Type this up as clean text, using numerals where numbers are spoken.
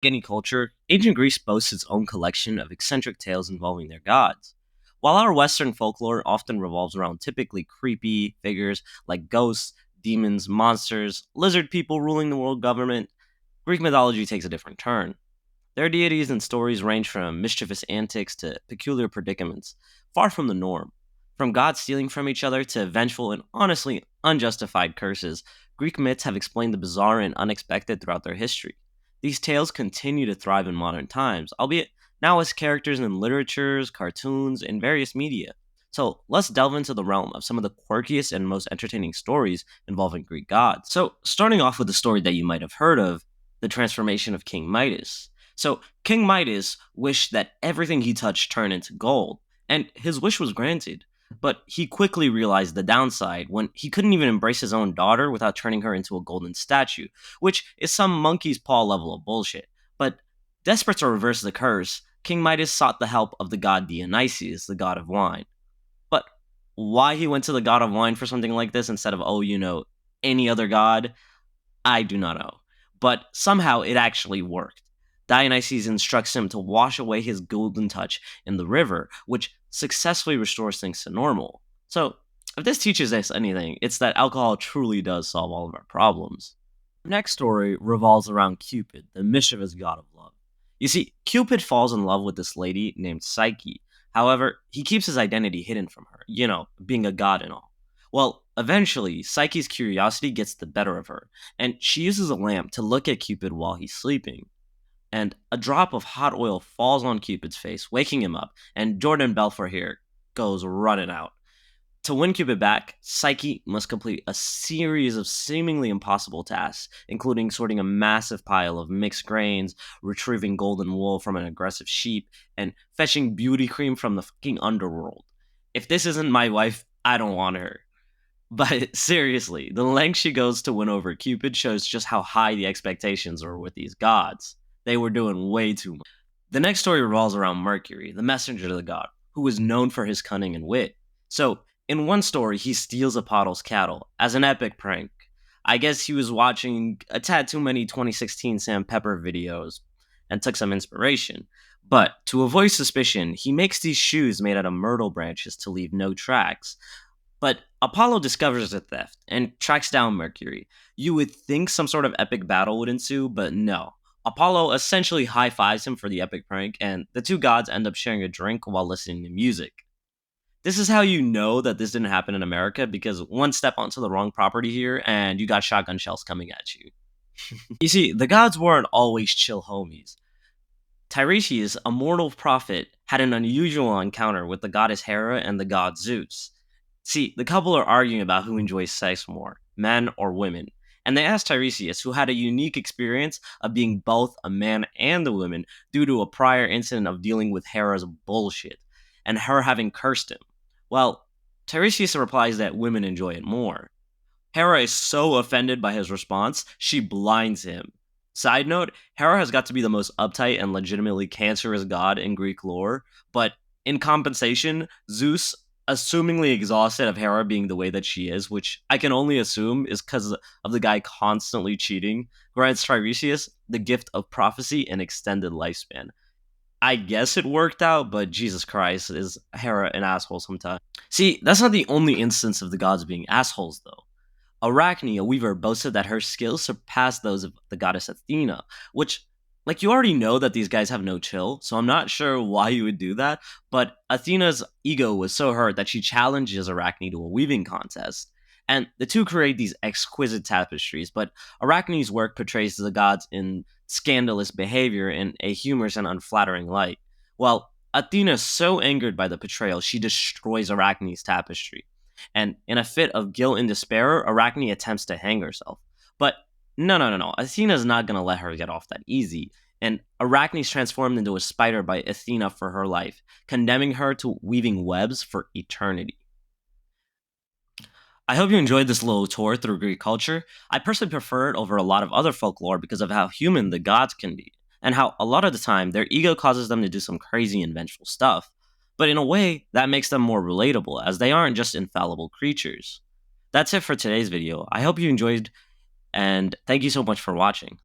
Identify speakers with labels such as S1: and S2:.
S1: Any culture, ancient Greece boasts its own collection of eccentric tales involving their gods. While our Western folklore often revolves around typically creepy figures like ghosts, demons, monsters, lizard people ruling the world government, Greek mythology takes a different turn. Their deities and stories range from mischievous antics to peculiar predicaments, far from the norm. From gods stealing from each other to vengeful and honestly unjustified curses, Greek myths have explained the bizarre and unexpected throughout their history. These tales continue to thrive in modern times, albeit now as characters in literatures, cartoons, and various media. So let's delve into the realm of some of the quirkiest and most entertaining stories involving Greek gods. So, starting off with a story that you might have heard of, the transformation of King Midas. So, King Midas wished that everything he touched turn into gold, and his wish was granted. But he quickly realized the downside when he couldn't even embrace his own daughter without turning her into a golden statue, which is some monkey's paw level of bullshit. But desperate to reverse the curse, King Midas sought the help of the god Dionysius, the god of wine. But why he went to the god of wine for something like this instead of, any other god, I do not know. But somehow it actually worked. Dionysus instructs him to wash away his golden touch in the river, which successfully restores things to normal. So, if this teaches us anything, it's that alcohol truly does solve all of our problems. The next story revolves around Cupid, the mischievous god of love. You see, Cupid falls in love with this lady named Psyche. However, he keeps his identity hidden from her, being a god and all. Well, eventually, Psyche's curiosity gets the better of her, and she uses a lamp to look at Cupid while he's sleeping. And a drop of hot oil falls on Cupid's face, waking him up, and Jordan Belfort here goes running out. To win Cupid back, Psyche must complete a series of seemingly impossible tasks, including sorting a massive pile of mixed grains, retrieving golden wool from an aggressive sheep, and fetching beauty cream from the fucking underworld. If this isn't my wife, I don't want her. But seriously, the length she goes to win over Cupid shows just how high the expectations are with these gods. They were doing way too much. The next story revolves around Mercury, the messenger of the god, who is known for his cunning and wit. So, in one story, he steals Apollo's cattle as an epic prank. I guess he was watching a tad too many 2016 Sam Pepper videos and took some inspiration. But to avoid suspicion, he makes these shoes made out of myrtle branches to leave no tracks. But Apollo discovers the theft and tracks down Mercury. You would think some sort of epic battle would ensue, but no. Apollo essentially high fives him for the epic prank, and the two gods end up sharing a drink while listening to music. This is how you know that this didn't happen in America, because one step onto the wrong property here, and you got shotgun shells coming at you. You see, the gods weren't always chill homies. Tiresias, a mortal prophet, had an unusual encounter with the goddess Hera and the god Zeus. See, the couple are arguing about who enjoys sex more, men or women. And they asked Tiresias, who had a unique experience of being both a man and a woman due to a prior incident of dealing with Hera's bullshit, and her having cursed him. Well, Tiresias replies that women enjoy it more. Hera is so offended by his response, she blinds him. Side note, Hera has got to be the most uptight and legitimately cancerous god in Greek lore, but in compensation, Zeus, assumingly exhausted of Hera being the way that she is, which I can only assume is because of the guy constantly cheating, grants Tiresias the gift of prophecy and extended lifespan. I guess it worked out, but Jesus Christ, is Hera an asshole sometimes. See, that's not the only instance of the gods being assholes, though. Arachne, a weaver, boasted that her skills surpassed those of the goddess Athena, which, like, you already know that these guys have no chill, so I'm not sure why you would do that, but Athena's ego was so hurt that she challenges Arachne to a weaving contest. And the two create these exquisite tapestries, but Arachne's work portrays the gods in scandalous behavior in a humorous and unflattering light. Well, Athena is so angered by the portrayal, she destroys Arachne's tapestry. And in a fit of guilt and despair, Arachne attempts to hang herself. But no. Athena's not gonna let her get off that easy. And Arachne's transformed into a spider by Athena for her life, condemning her to weaving webs for eternity. I hope you enjoyed this little tour through Greek culture. I personally prefer it over a lot of other folklore because of how human the gods can be, and how a lot of the time their ego causes them to do some crazy and vengeful stuff. But in a way, that makes them more relatable, as they aren't just infallible creatures. That's it for today's video. I hope you enjoyed, and thank you so much for watching.